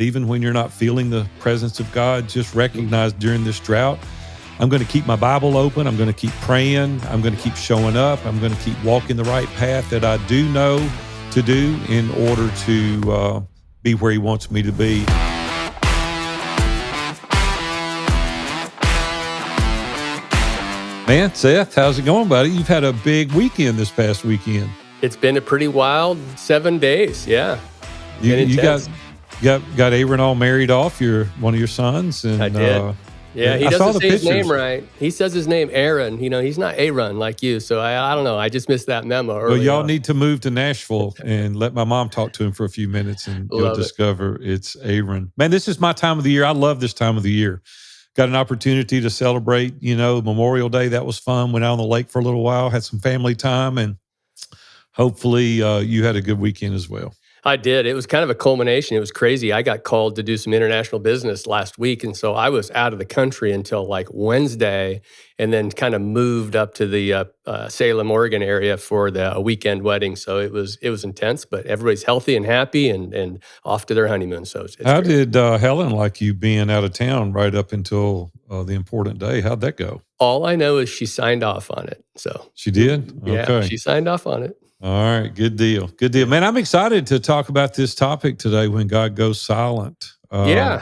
Even when you're not feeling the presence of God, just recognize during this drought, I'm going to keep my Bible open. I'm going to keep praying. I'm going to keep showing up. I'm going to keep walking the right path that I do know to do in order to be where He wants me to be. Man, Seth, how's it going, buddy? You've had a big weekend this past weekend. It's been a pretty wild 7 days, yeah. You got Aaron all married off, one of your sons. And, I did. Yeah, he doesn't say his name right. He says his name Aaron. He's not Aaron like you. So I don't know. I just missed that memo early Well, y'all on. need to move to Nashville and let my mom talk to him for a few minutes, and you'll discover it's Aaron. Man, this is my time of the year. I love this time of the year. Got an opportunity to celebrate, Memorial Day. That was fun. Went out on the lake for a little while, had some family time, and hopefully you had a good weekend as well. I did. It was kind of a culmination. It was crazy. I got called to do some international business last week, and so I was out of the country until like Wednesday, and then kind of moved up to the Salem, Oregon area for a weekend wedding. So it was intense, but everybody's healthy and happy and off to their honeymoon. So it's How great. did Helen like you being out of town right up until the important day? How'd that go? All I know is she signed off on it. So she did? Yeah, okay. She signed off on it. All right, good deal. Good deal. Man, I'm excited to talk about this topic today, when God goes silent. Yeah,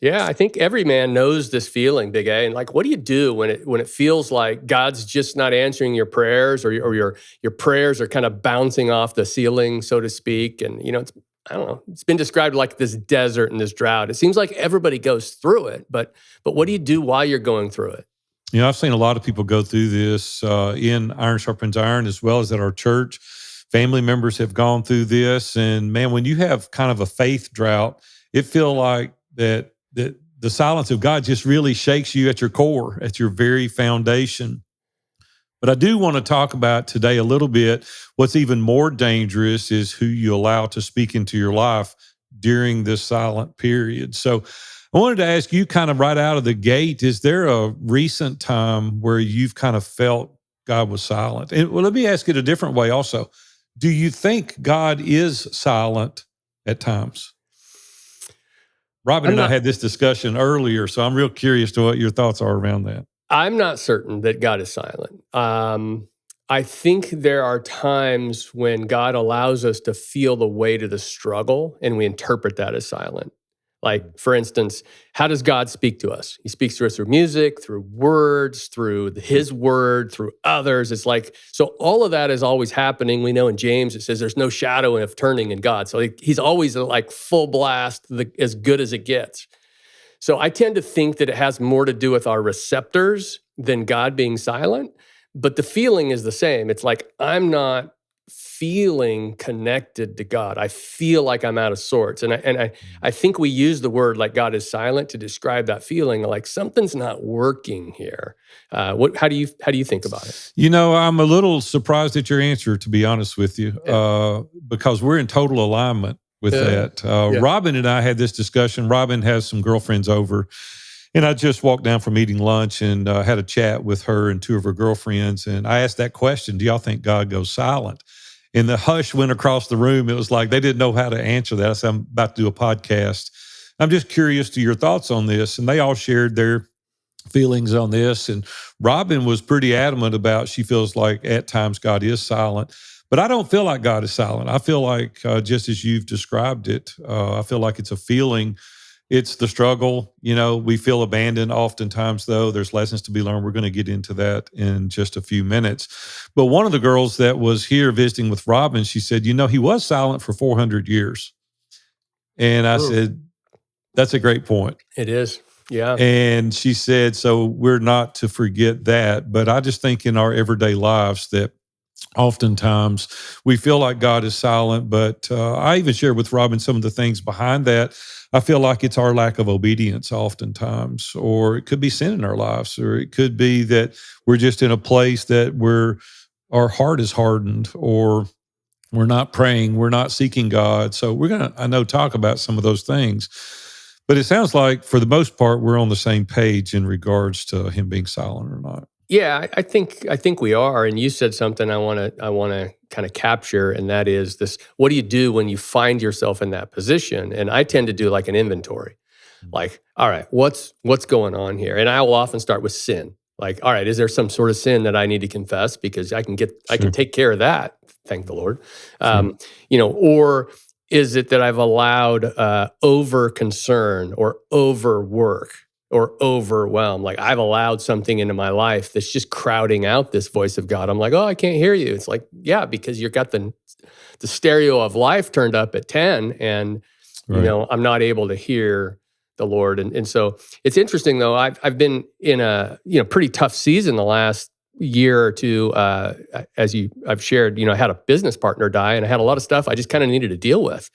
I think every man knows this feeling, Big A. And like, what do you do when it feels like God's just not answering your prayers, or your prayers are kind of bouncing off the ceiling, so to speak? And I don't know. It's been described like this desert and this drought. It seems like everybody goes through it, but what do you do while you're going through it? I've seen a lot of people go through this in Iron Sharpens Iron, as well as at our church. Family members have gone through this. And man, when you have kind of a faith drought, it feels like that the silence of God just really shakes you at your core, at your very foundation. But I do want to talk about today a little bit, what's even more dangerous is who you allow to speak into your life during this silent period. So I wanted to ask you kind of right out of the gate, is there a recent time where you've kind of felt God was silent? And let me ask it a different way also. Do you think God is silent at times? Robin and I had this discussion earlier, so I'm real curious to what your thoughts are around that. I'm not certain that God is silent. I think there are times when God allows us to feel the weight of the struggle, and we interpret that as silent. Like, for instance, how does God speak to us? He speaks to us through music, through words, through His word, through others. It's like, so all of that is always happening. We know in James, it says there's no shadow of turning in God. So He's always like full blast, as good as it gets. So I tend to think that it has more to do with our receptors than God being silent, but the feeling is the same. It's like, I'm not feeling connected to God. I feel like I'm out of sorts. And I think we use the word like God is silent to describe that feeling, like something's not working here. How do you think about it? I'm a little surprised at your answer, to be honest with you, because we're in total alignment with that. Robin and I had this discussion. Robin has some girlfriends over, and I just walked down from eating lunch and had a chat with her and two of her girlfriends. And I asked that question, do y'all think God goes silent? And the hush went across the room. It was like they didn't know how to answer that. I said, I'm about to do a podcast. I'm just curious to your thoughts on this. And they all shared their feelings on this. And Robin was pretty adamant about she feels like at times God is silent. But I don't feel like God is silent. I feel like, just as you've described it, I feel like it's a feeling. It's the struggle. We feel abandoned oftentimes, though. There's lessons to be learned. We're going to get into that in just a few minutes. But one of the girls that was here visiting with Robin, she said, He was silent for 400 years. And I said, that's a great point. It is. Yeah. And she said, so we're not to forget that. But I just think in our everyday lives that oftentimes we feel like God is silent, but I even shared with Robin some of the things behind that. I feel like it's our lack of obedience oftentimes, or it could be sin in our lives, or it could be that we're just in a place that our heart is hardened, or we're not praying, we're not seeking God. So we're going to, talk about some of those things. But it sounds like for the most part, we're on the same page in regards to Him being silent or not. Yeah, I think we are. And you said something I want to kind of capture, and that is this: what do you do when you find yourself in that position? And I tend to do like an inventory. Like, all right, what's going on here? And I will often start with sin. Like, all right, is there some sort of sin that I need to confess, because I can Sure, take care of that, thank the Lord. sure. Or is it that I've allowed over concern or overwork or overwhelm? Like, I've allowed something into my life that's just crowding out this voice of God. I'm like, oh, I can't hear you. It's like, yeah, because you've got the stereo of life turned up at 10, and Right. I'm not able to hear the Lord. And so it's interesting though. I've been in a pretty tough season the last year or two. I've shared, I had a business partner die, and I had a lot of stuff I just kind of needed to deal with.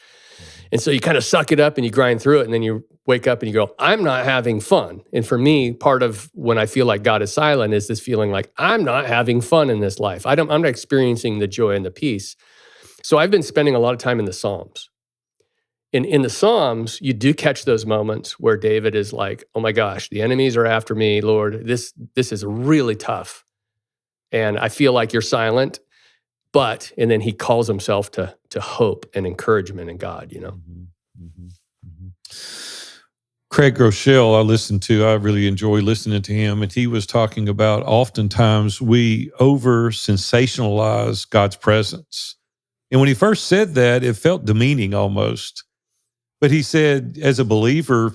And so you kind of suck it up and you grind through it, and then you wake up and you go, I'm not having fun. And for me, part of when I feel like God is silent is this feeling like I'm not having fun in this life. I'm not experiencing the joy and the peace. So I've been spending a lot of time in the Psalms. In the Psalms, you do catch those moments where David is like, "Oh my gosh, the enemies are after me, Lord. This is really tough, and I feel like you're silent." But and then he calls himself to hope and encouragement in God. Mhm, mhm, mhm. Craig Groeschel, I really enjoy listening to him. And he was talking about oftentimes we over sensationalize God's presence. And when he first said that, it felt demeaning almost. But he said, as a believer,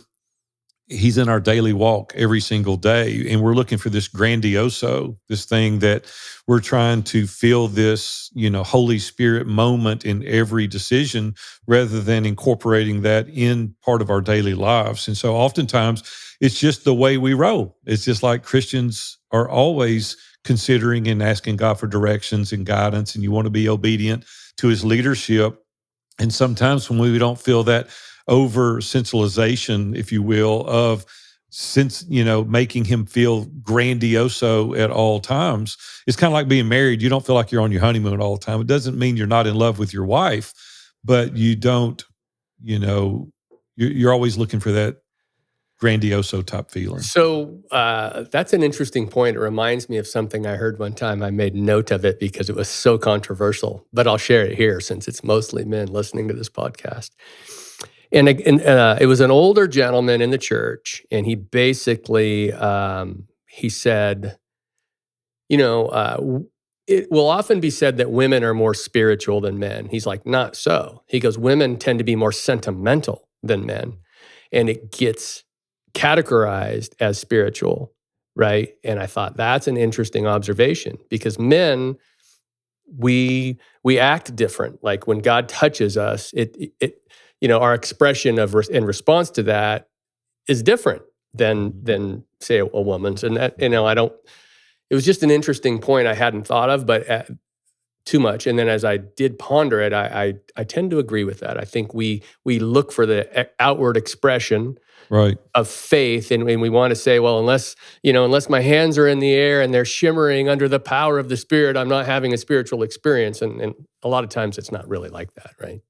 he's in our daily walk every single day, and we're looking for this grandioso, this thing that we're trying to feel this Holy Spirit moment in every decision, rather than incorporating that in part of our daily lives. And so oftentimes it's just the way we roll. It's just like Christians are always considering and asking God for directions and guidance, and you want to be obedient to his leadership. And sometimes when we don't feel that over sensualization, if you will, of making him don't grandioso at all times, it's kind of like being married. You don't feel like you're on your honeymoon all the time. It doesn't mean you're not in love with your wife, but you don't, you're always looking for that grandioso type feeling. So that's an interesting point. It reminds me of something I heard one time. I made note of it because it was so controversial, but I'll share it here since it's mostly men listening to this podcast. And it was an older gentleman in the church, and he basically he said, it will often be said that women are more spiritual than men. He's like, not so. He goes, women tend to be more sentimental than men, and it gets categorized as spiritual, right? And I thought that's an interesting observation, because men, we act different. Like when God touches us, our expression in response to that is different than say a woman's. And that, I don't. It was just an interesting point I hadn't thought of, but too much. And then as I did ponder it, I tend to agree with that. I think we look for the outward expression Right. of faith, and we want to say, well, unless my hands are in the air and they're shimmering under the power of the Spirit, I'm not having a spiritual experience. And a lot of times it's not really like that, right?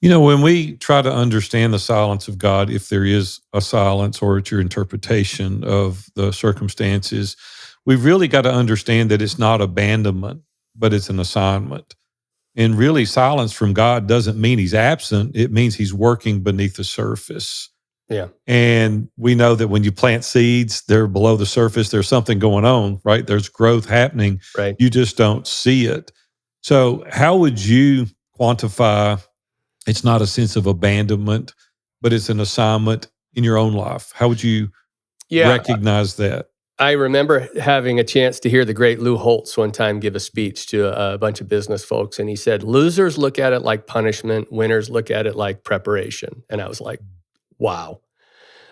When we try to understand the silence of God, if there is a silence or it's your interpretation of the circumstances, we've really got to understand that it's not abandonment, but it's an assignment. And really, silence from God doesn't mean he's absent. It means he's working beneath the surface. Yeah. And we know that when you plant seeds, they're below the surface. There's something going on, right? There's growth happening. Right. You just don't see it. So how would you quantify it's not a sense of abandonment, but it's an assignment in your own life? How would you recognize that? I remember having a chance to hear the great Lou Holtz one time give a speech to a bunch of business folks. And he said, losers look at it like punishment, winners look at it like preparation. And I was like, wow.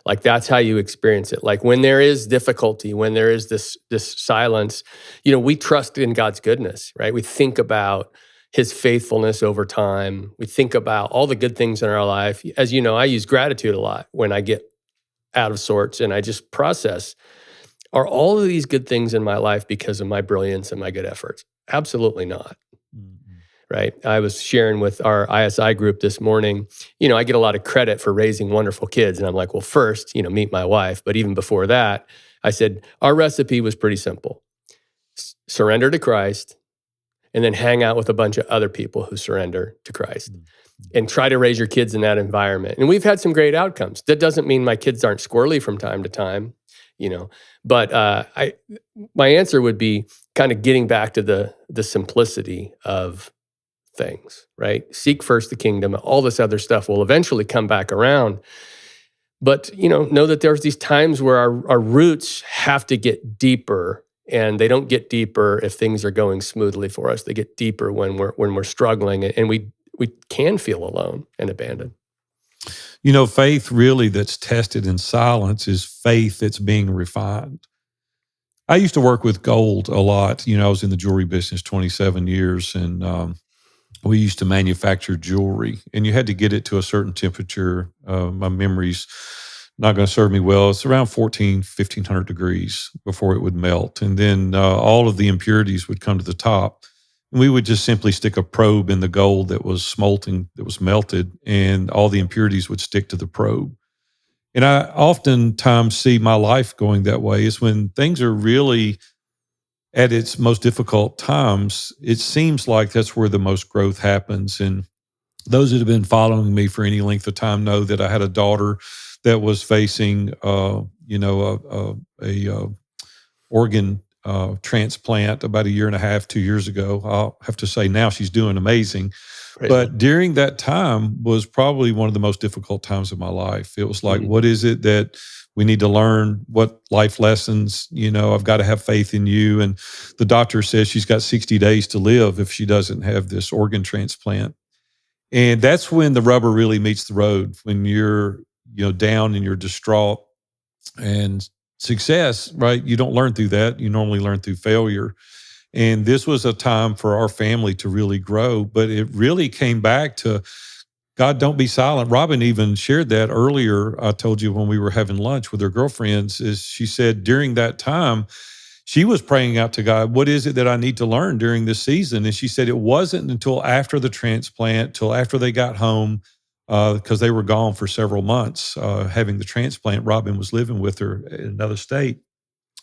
Like that's how you experience it. Like when there is difficulty, when there is this silence, we trust in God's goodness, right? We think about his faithfulness over time. We think about all the good things in our life. As you know, I use gratitude a lot when I get out of sorts, and I just process, are all of these good things in my life because of my brilliance and my good efforts? Absolutely not. Right. I was sharing with our ISI group this morning, I get a lot of credit for raising wonderful kids. And I'm like, well, first, meet my wife. But even before that, I said, our recipe was pretty simple. Surrender to Christ, and then hang out with a bunch of other people who surrender to Christ. And try to raise your kids in that environment. And we've had some great outcomes. That doesn't mean my kids aren't squirrely from time to time, but my answer would be kind of getting back to the simplicity of things, right? Seek first the kingdom. All this other stuff will eventually come back around. But, know that there's these times where our roots have to get deeper, and they don't get deeper if things are going smoothly for us. They get deeper when we're struggling, and we can feel alone and abandoned. Faith really that's tested in silence is faith that's being refined. I used to work with gold a lot. I was in the jewelry business 27 years, and we used to manufacture jewelry, and you had to get it to a certain temperature. My memory's not going to serve me well. It's around 1,500 degrees before it would melt. And then all of the impurities would come to the top. And we would just simply stick a probe in the gold that was smelting, that was melted, and all the impurities would stick to the probe. And I oftentimes see my life going that way is when things are really at its most difficult times, it seems like that's where the most growth happens. And those that have been following me for any length of time know that I had a daughter that was facing, a organ transplant about 1.5 years, 2 years ago. I'll have to say now she's doing amazing. Praise But God. during that time was probably one of the most difficult times of my life. It was like, what is it that we need to learn? What life lessons? I've got to have faith in you. And the doctor says she's got 60 days to live if she doesn't have this organ transplant. And that's when the rubber really meets the road, when you're, down and you're distraught. And success, right? You don't learn through that. You normally learn through failure. And this was a time for our family to really grow, but it really came back to God, don't be silent. Robin even shared that earlier. I told you when we were having lunch with her girlfriends, is she said during that time, she was praying out to God, what is it that I need to learn during this season? And she said it wasn't until after the transplant, till after they got home, because they were gone for several months having the transplant. Robin was living with her in another state.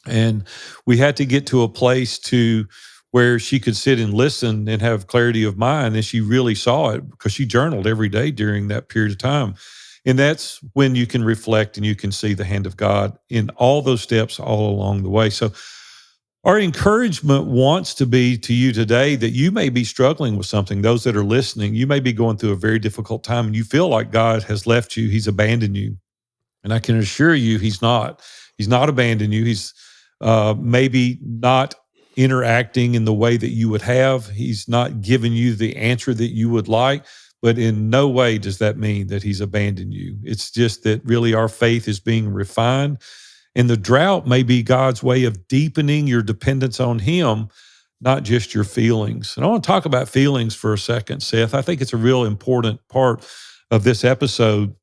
And we had to get to a place to where she could sit and listen and have clarity of mind. And she really saw it because she journaled every day during that period of time. And that's when you can reflect and you can see the hand of God in all those steps all along the way. So our encouragement wants to be to you today that you may be struggling with something. Those that are listening, you may be going through a very difficult time and you feel like God has left you. He's abandoned you. And I can assure you he's not. He's not abandoned you. He's maybe not interacting in the way that you would have. He's not giving you the answer that you would like, but in no way does that mean that he's abandoned you. It's just that really our faith is being refined, and the drought may be God's way of deepening your dependence on him, not just your feelings. And I want to talk about feelings for a second, Seth. I think it's a real important part of this episode.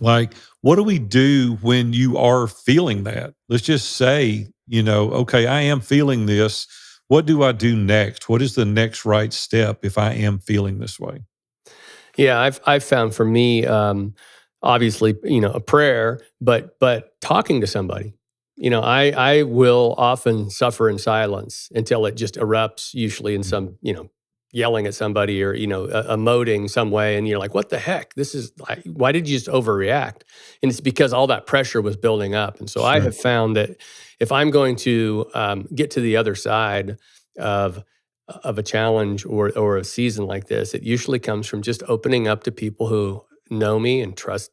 Like, what do we do when you are feeling that? Let's just say, okay, I am feeling this. What do I do next? What is the next right step if I am feeling this way? Yeah, I've found for me, obviously, a prayer, but talking to somebody. I will often suffer in silence until it just erupts, usually in some, yelling at somebody or emoting some way, and you're like, "What the heck? This is like, why did you just overreact?" And it's because all that pressure was building up. And so I Sure. have found that if I'm going to get to the other side of a challenge or a season like this, it usually comes from just opening up to people who know me and trust.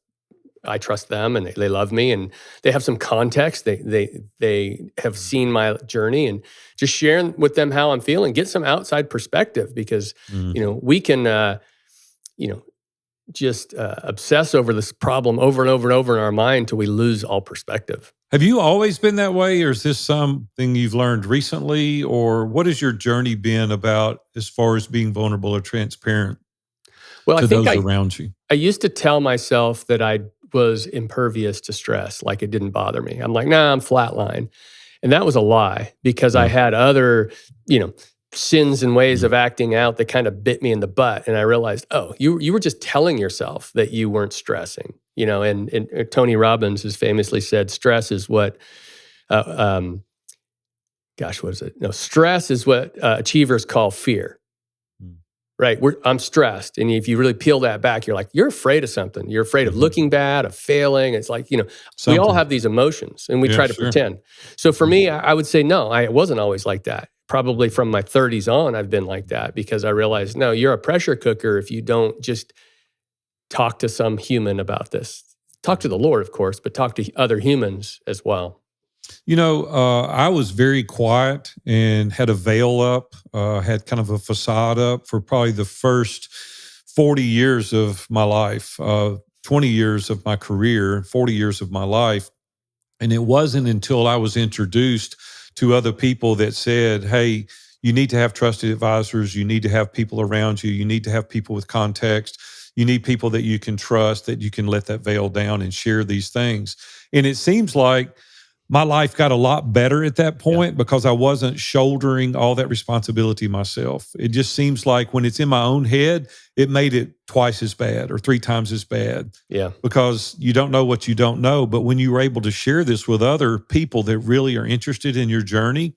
I trust them, and they love me, and they have some context. They have seen my journey, and just sharing with them how I'm feeling, get some outside perspective, because Mhm. we can just obsess over this problem over and over and over in our mind till we lose all perspective. Have you always been that way, or is this something you've learned recently, or what has your journey been about as far as being vulnerable or transparent Well, I to think those I around you? I used to tell myself that I was impervious to stress, like it didn't bother me. I'm like, nah, I'm flatline. And that was a lie, because I Yeah. had other, sins and ways Mm. of acting out that kind of bit me in the butt. And I realized, oh, you were just telling yourself that you weren't stressing, and Tony Robbins has famously said, stress is what Gosh, what is it? No, stress is what achievers call fear. Mm. Right. I'm stressed. And if you really peel that back, you're like, you're afraid of something. You're afraid of Mhm. looking bad, of failing. It's like, we all Something. have these emotions and we Yeah, try to sure. pretend. So for Mhm. me, I would say, no, I wasn't always like that. Probably from my 30s on, I've been like that because I realized, no, you're a pressure cooker if you don't just talk to some human about this. Talk to the Lord, of course, but talk to other humans as well. I was very quiet and had a veil up, had kind of a facade up for probably the first 40 years of my life, 20 years of my career, 40 years of my life. And it wasn't until I was introduced to other people that said, hey, you need to have trusted advisors. You need to have people around you. You need to have people with context. You need people that you can trust, that you can let that veil down and share these things. And it seems like my life got a lot better at that Yeah. point because I wasn't shouldering all that responsibility myself. It just seems like when it's in my own head, it made it twice as bad or three times as bad Yeah. because you don't know what you don't know. But when you were able to share this with other people that really are interested in your journey,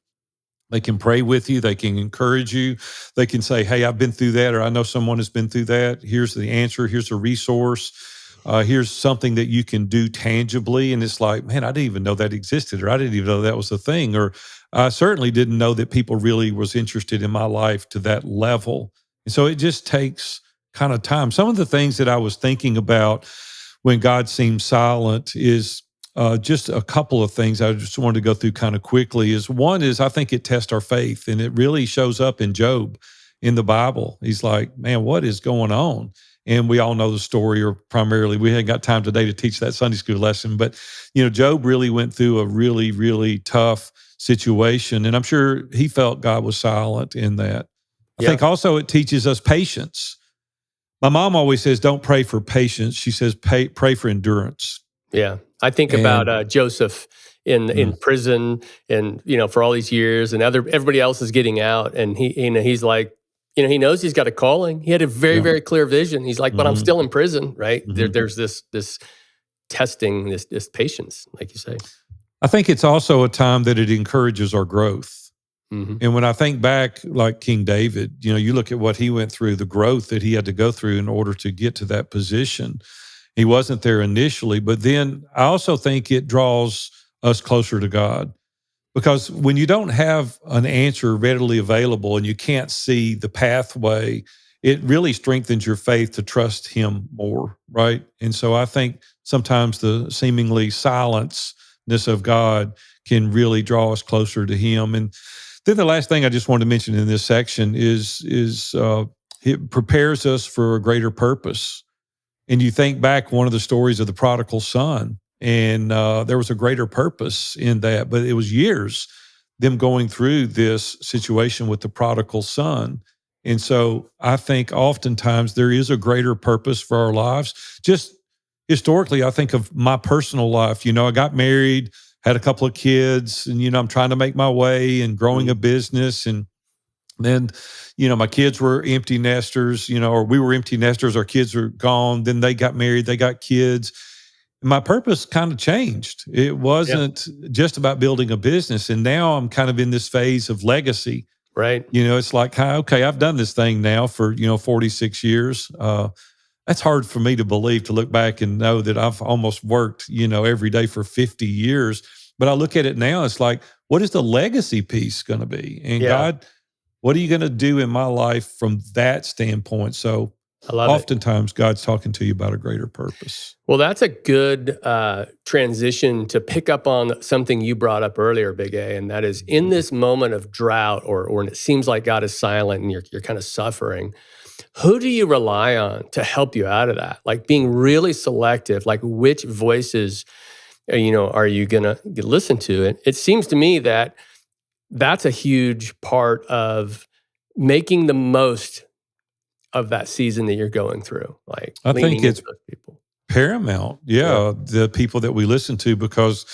they can pray with you. They can encourage you. They can say, hey, I've been through that, or I know someone has been through that. Here's the answer. Here's a resource. Here's something that you can do tangibly. And it's like, man, I didn't even know that existed, or I didn't even know that was a thing. Or I certainly didn't know that people really was interested in my life to that level. And so it just takes kind of time. Some of the things that I was thinking about when God seemed silent is just a couple of things I just wanted to go through kind of quickly. Is one is I think it tests our faith, and it really shows up in Job in the Bible. He's like, man, what is going on? And we all know the story, or primarily we haven't got time today to teach that Sunday school lesson. But Job really went through a really, really tough situation, and I'm sure he felt God was silent in that. I Yeah. think also it teaches us patience. My mom always says, "Don't pray for patience." She says, "Pray for endurance." Yeah. I think And about Joseph in mm, prison and, for all these years and everybody else is getting out. And he's like, he knows he's got a calling. He had a very, yeah. very clear vision. He's like, but I'm Mhm, still in prison, right? mhm. There's this testing, this patience, like you say. I think it's also a time that it encourages our growth. Hmm. And when I think back, like King David, you look at what he went through, the growth that he had to go through in order to get to that position. He wasn't there initially, but then I also think it draws us closer to God. Because when you don't have an answer readily available and you can't see the pathway, it really strengthens your faith to trust Him more, right? And so I think sometimes the seemingly silenceness of God can really draw us closer to Him. And then the last thing I just wanted to mention in this section is it prepares us for a greater purpose. And you think back one of the stories of the prodigal son, and there was a greater purpose in that, but it was years them going through this situation with the prodigal son. And so I think oftentimes there is a greater purpose for our lives. Just historically, I think of my personal life. I got married, had a couple of kids, and I'm trying to make my way and growing a business. And then, my kids were empty nesters, or we were empty nesters. Our kids were gone. Then they got married, they got kids. My purpose kind of changed. It Yeah. wasn't just about building a business. And now I'm kind of in this phase of legacy. Right. It's like, okay, I've done this thing now for, 46 years. That's hard for me to believe, to look back and know that I've almost worked, every day for 50 years. But I look at it now, it's like, what is the legacy piece going to be? And Yeah. God, what are you going to do in my life from that standpoint? So I love it. oftentimes God's talking to you about a greater purpose. Well, that's a good transition to pick up on something you brought up earlier, Big A, and that is in this moment of drought, or when it seems like God is silent and you're kind of suffering. Who do you rely on to help you out of that? Like being really selective, like which voices, are you gonna listen to? And it seems to me that that's a huge part of making the most of that season that you're going through, like I think leaning into it's those people. paramount. Yeah. Yeah. The people that we listen to, because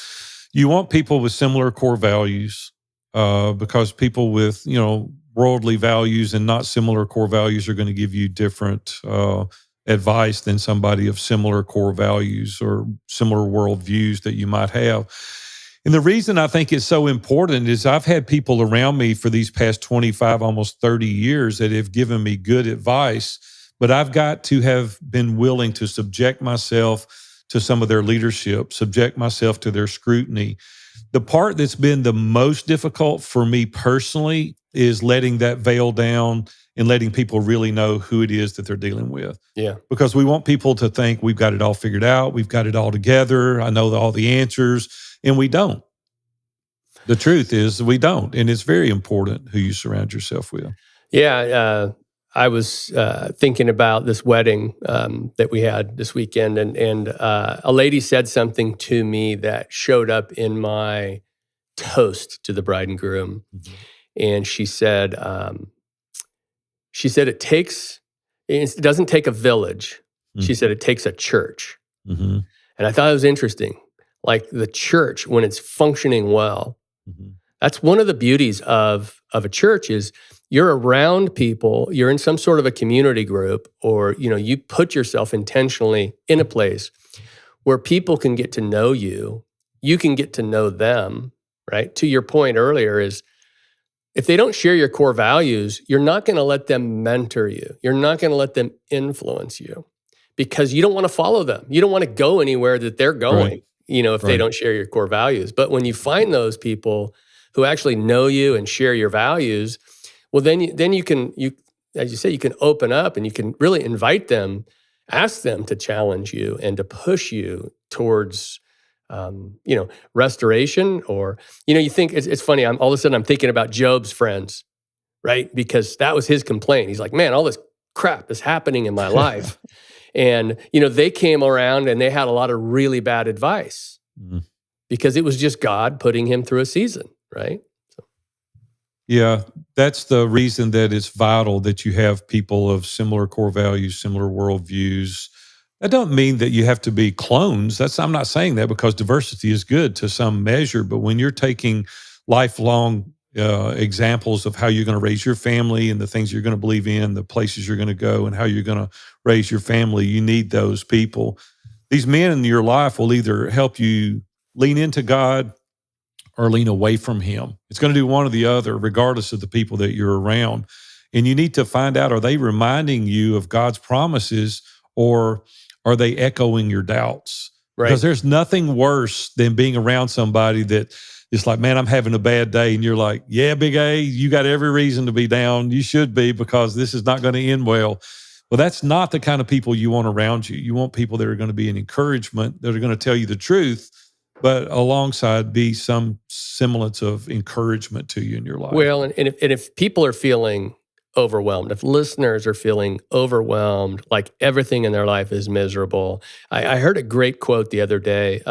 you want people with similar core values, because people with, worldly values and not similar core values are going to give you different advice than somebody of similar core values or similar worldviews that you might have. And the reason I think it's so important is I've had people around me for these past 25, almost 30 years that have given me good advice, but I've got to have been willing to subject myself to some of their leadership, subject myself to their scrutiny. The part that's been the most difficult for me personally is letting that veil down and letting people really know who it is that they're dealing with. Yeah. Because we want people to think we've got it all figured out, we've got it all together, I know all the answers, and we don't. The truth is we don't, and it's very important who you surround yourself with. Yeah, I was thinking about this wedding that we had this weekend, and a lady said something to me that showed up in my toast to the bride and groom, and she said, it doesn't take a village. She said it takes a church, and I thought it was interesting. Like the church, when it's functioning well, that's one of the beauties of a church is you're around people, you're in some sort of a community group, or you put yourself intentionally in a place where people can get to know you, you can get to know them, right? To your point earlier is if they don't share your core values, you're not going to let them mentor you. You're not going to let them influence you because you don't want to follow them. You don't want to go anywhere that they're going, if they don't share your core values. But when you find those people who actually know you and share your values, well, then you can, as you say, you can open up and you can really invite them, ask them to challenge you and to push you towards, restoration. Or, you think it's funny. All of a sudden I'm thinking about Job's friends, right? Because that was his complaint. He's like, man, all this crap is happening in my life. And, they came around and they had a lot of really bad advice because it was just God putting him through a season, right? Yeah, that's the reason that it's vital that you have people of similar core values, similar worldviews. That don't mean that you have to be clones. I'm not saying that because diversity is good to some measure, but when you're taking lifelong examples of how you're going to raise your family and the things you're going to believe in, the places you're going to go and how you're going to raise your family, you need those people. These men in your life will either help you lean into God or lean away from him. It's going to do one or the other, regardless of the people that you're around. And you need to find out, are they reminding you of God's promises or are they echoing your doubts? Right. Because there's nothing worse than being around somebody that is like, man, I'm having a bad day. And you're like, yeah, Big A, you got every reason to be down. You should be because this is not going to end well. Well, that's not the kind of people you want around you. You want people that are going to be an encouragement, that are going to tell you the truth, but alongside be some semblance of encouragement to you in your life. Well, and if people are feeling overwhelmed, if listeners are feeling overwhelmed, like everything in their life is miserable. I heard a great quote the other day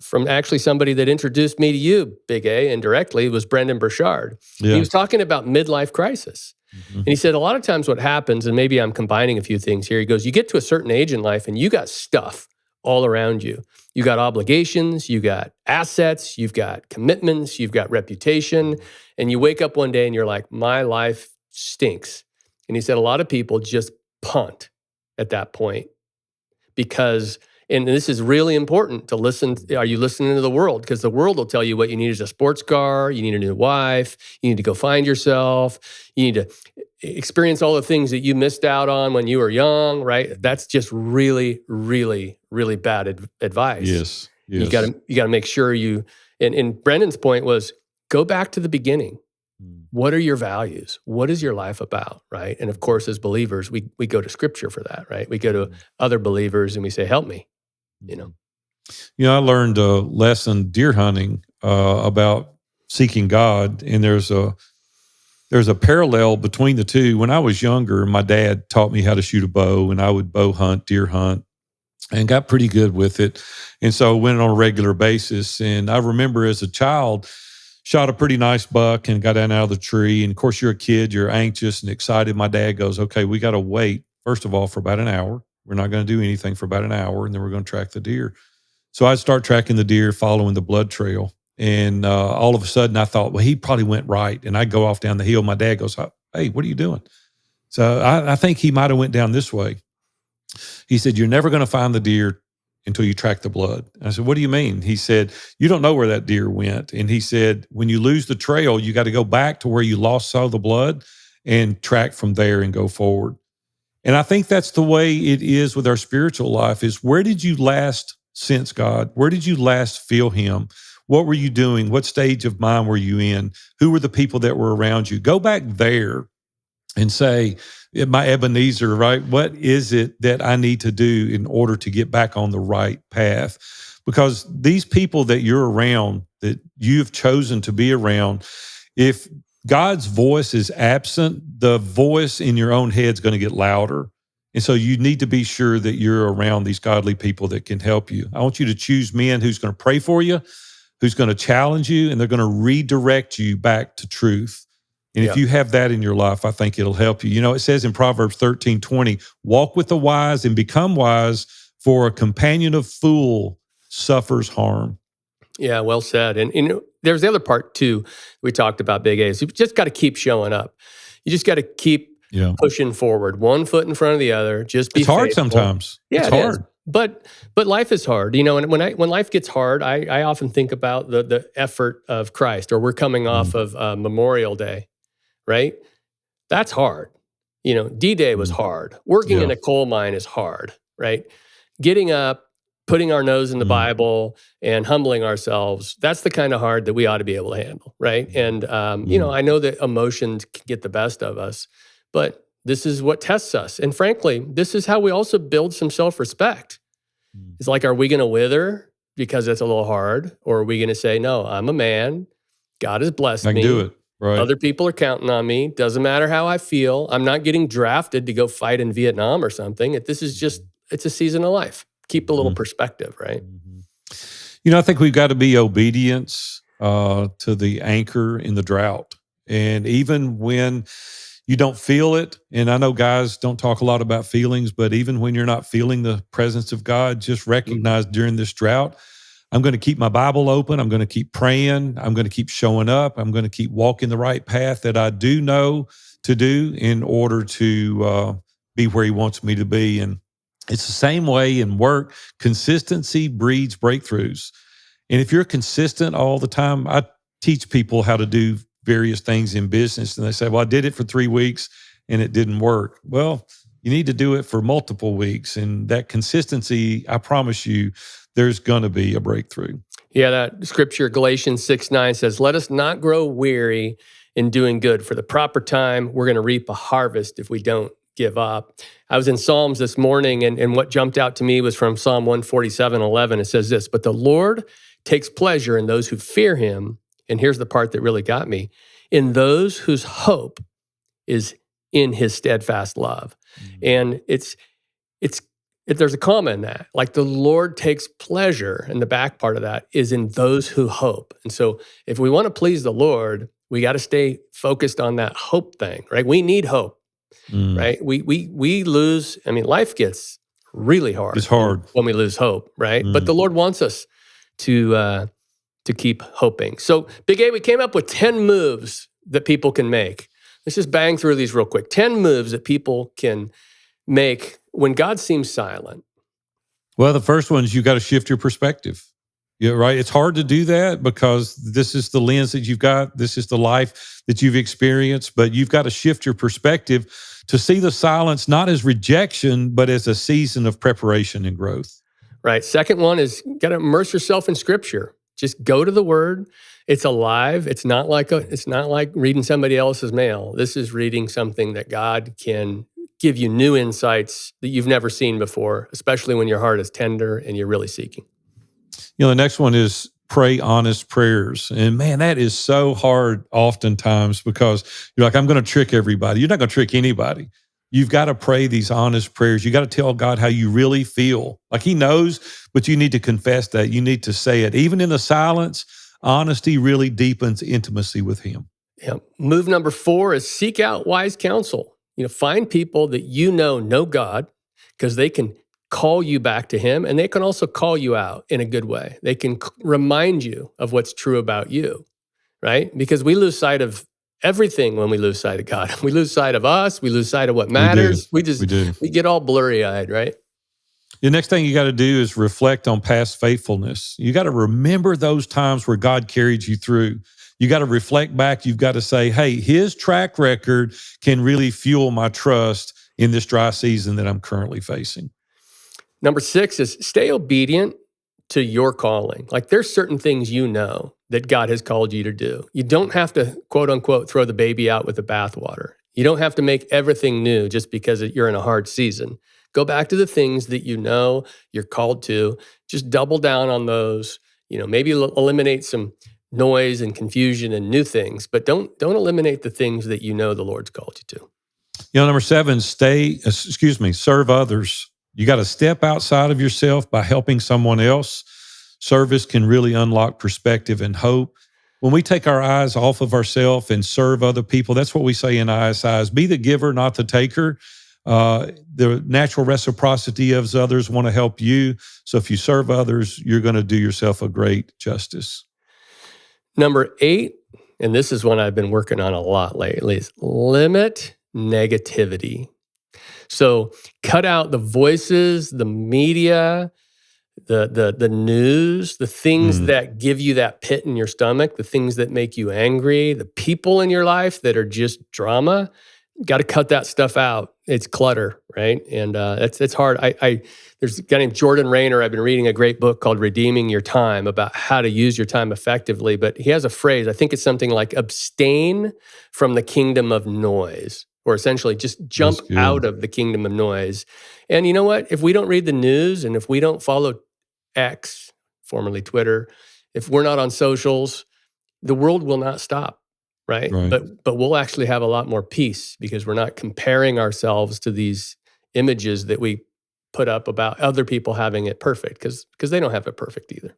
from actually somebody that introduced me to you, Big A, indirectly. It was Brendan Burchard. Yeah. He was talking about midlife crisis. And he said, a lot of times what happens, and maybe I'm combining a few things here, he goes, you get to a certain age in life and you got stuff all around you. You got obligations, you got assets, you've got commitments, you've got reputation, and you wake up one day and you're like, my life stinks. And he said a lot of people just punt at that point because, and this is really important to listen, are you listening to the world? Because the world will tell you what you need is a sports car, you need a new wife, you need to go find yourself, you need to experience all the things that you missed out on when you were young, right? That's just really, really, really bad advice. Yes. You got to make sure you. And Brendan's point was go back to the beginning. What are your values? What is your life about, right? And of course, as believers, we go to Scripture for that, right? We go to other believers and we say, "Help me," I learned a lesson deer hunting about seeking God, and there's a parallel between the two. When I was younger, my dad taught me how to shoot a bow, and I would bow hunt, deer hunt, and got pretty good with it. And so I went on a regular basis. And I remember as a child, shot a pretty nice buck and got down out of the tree. And of course, you're a kid, you're anxious and excited. My dad goes, okay, we got to wait, first of all, for about an hour. We're not going to do anything for about an hour, and then we're going to track the deer. So I'd start tracking the deer, following the blood trail. And all of a sudden I thought, well, he probably went right. And I go off down the hill. My dad goes, hey, what are you doing? So I think he might have went down this way. He said, you're never going to find the deer until you track the blood. I said, what do you mean? He said, you don't know where that deer went. And he said, when you lose the trail, you got to go back to where you saw the blood and track from there and go forward. And I think that's the way it is with our spiritual life is where did you last sense God? Where did you last feel him? What were you doing? What stage of mind were you in? Who were the people that were around you? Go back there and say, my Ebenezer, right? What is it that I need to do in order to get back on the right path? Because these people that you're around, that you've chosen to be around, if God's voice is absent, the voice in your own head is going to get louder. And so you need to be sure that you're around these godly people that can help you. I want you to choose men who's going to pray for you, who's going to challenge you, and they're going to redirect you back to truth. And if you have that in your life, I think it'll help you. You know, it says in Proverbs 13:20, walk with the wise and become wise, for a companion of fool suffers harm. Yeah, well said. And you know, there's the other part too we talked about, Big A's. You've just got to keep showing up. You just got to keep pushing forward, one foot in front of the other. Just be It's hard faithful. sometimes. Yeah, it's it hard. is. But life is hard. You know, and when life gets hard, I often think about the effort of Christ, or we're coming off of Memorial Day, right? That's hard. You know, D-Day was hard. Working in a coal mine is hard, right? Getting up, putting our nose in the Bible and humbling ourselves, that's the kind of hard that we ought to be able to handle, right? And, you know, I know that emotions can get the best of us, but this is what tests us. And frankly, this is how we also build some self-respect. It's like, are we going to wither because it's a little hard? Or are we going to say, no, I'm a man. God has blessed me. I can do it. Right. Other people are counting on me. Doesn't matter how I feel. I'm not getting drafted to go fight in Vietnam or something. This is just, it's a season of life. Keep a little perspective, right? You know, I think we've got to be obedience to the anchor in the drought. And even when you don't feel it, and I know guys don't talk a lot about feelings, but even when you're not feeling the presence of God, just recognize during this drought, I'm going to keep my Bible open. I'm going to keep praying. I'm going to keep showing up. I'm going to keep walking the right path that I do know to do in order to be where he wants me to be. And it's the same way in work. Consistency breeds breakthroughs. And if you're consistent all the time, I teach people how to do various things in business. And they say, well, I did it for 3 weeks and it didn't work. Well, you need to do it for multiple weeks. And that consistency, I promise you, there's going to be a breakthrough. Yeah, that scripture, Galatians 6:9 says, let us not grow weary in doing good. For the proper time, we're going to reap a harvest if we don't give up. I was in Psalms this morning, and what jumped out to me was from Psalm 147:11. It says this, but the Lord takes pleasure in those who fear him. And here's the part that really got me, in those whose hope is in his steadfast love. And there's a comma in that, like the Lord takes pleasure, and the back part of that is in those who hope. And so if we want to please the Lord, we got to stay focused on that hope thing, right? We need hope, right? We lose, I mean, life gets really hard. It's hard when we lose hope, right? But the Lord wants us to keep hoping. So Big A, we came up with 10 moves that people can make. Let's just bang through these real quick. 10 moves that people can make when God seems silent. Well, the first one is you got to shift your perspective. Yeah, right. It's hard to do that because this is the lens that you've got. This is the life that you've experienced, but you've got to shift your perspective to see the silence not as rejection, but as a season of preparation and growth. Right. Second one is you got to immerse yourself in Scripture. Just go to the Word. It's alive. It's not like reading somebody else's mail. This is reading something that God can give you new insights that you've never seen before, especially when your heart is tender and you're really seeking. You know, the next one is pray honest prayers. And man, that is so hard oftentimes because you're like, I'm going to trick everybody. You're not going to trick anybody. You've got to pray these honest prayers. You got to tell God how you really feel. Like he knows, but you need to confess that. You need to say it. Even in the silence, honesty really deepens intimacy with him. Yeah. Move number 4 is seek out wise counsel. You know, find people that you know God, because they can call you back to him, and they can also call you out in a good way. They can remind you of what's true about you, right? Because we lose sight of everything when we lose sight of God. We lose sight of us. We lose sight of what matters. We get all blurry-eyed, right? The next thing you got to do is reflect on past faithfulness. You got to remember those times where God carried you through. You got to reflect back. You've got to say, hey, his track record can really fuel my trust in this dry season that I'm currently facing. Number 6 is stay obedient to your calling. Like there's certain things you know that God has called you to do. You don't have to, quote unquote, throw the baby out with the bathwater. You don't have to make everything new just because you're in a hard season. Go back to the things that you know you're called to. Just double down on those. Maybe eliminate some noise and confusion and new things, but don't eliminate the things that you know the Lord's called you to. Number 7, serve others. You got to step outside of yourself by helping someone else. Service can really unlock perspective and hope. When we take our eyes off of ourselves and serve other people, that's what we say in ISIs, be the giver, not the taker. The natural reciprocity of others want to help you. So if you serve others, you're going to do yourself a great justice. Number 8, and this is one I've been working on a lot lately, is limit negativity. So cut out the voices, the media, the news, the things that give you that pit in your stomach, the things that make you angry, the people in your life that are just drama. Got to cut that stuff out. It's clutter, right? And it's hard. There's a guy named Jordan Rayner. I've been reading a great book called Redeeming Your Time about how to use your time effectively. But he has a phrase, I think it's something like abstain from the kingdom of noise, or essentially just jump out of the kingdom of noise. And you know what? If we don't read the news and if we don't follow X, formerly Twitter, if we're not on socials, the world will not stop. Right. But we'll actually have a lot more peace because we're not comparing ourselves to these images that we put up about other people having it perfect because they don't have it perfect either.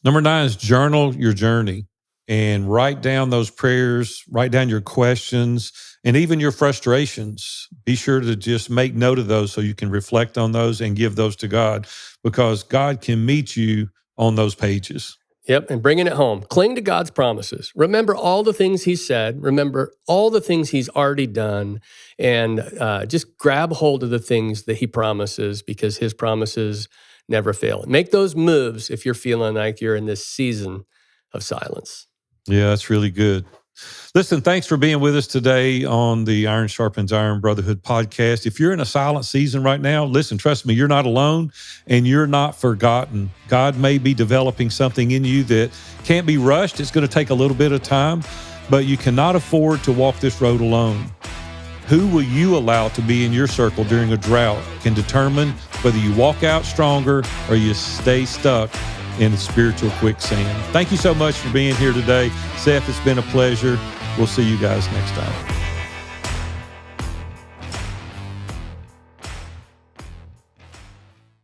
Number 9 is journal your journey and write down those prayers, write down your questions and even your frustrations. Be sure to just make note of those so you can reflect on those and give those to God because God can meet you on those pages. Yep, and bringing it home. Cling to God's promises. Remember all the things he said. Remember all the things he's already done. And just grab hold of the things that he promises because his promises never fail. Make those moves if you're feeling like you're in this season of silence. Yeah, that's really good. Listen, thanks for being with us today on the Iron Sharpens Iron Brotherhood podcast. If you're in a silent season right now, listen, trust me, you're not alone and you're not forgotten. God may be developing something in you that can't be rushed. It's going to take a little bit of time, but you cannot afford to walk this road alone. Who will you allow to be in your circle during a drought can determine whether you walk out stronger or you stay stuck in spiritual quicksand. Thank you so much for being here today. Seth, it's been a pleasure. We'll see you guys next time.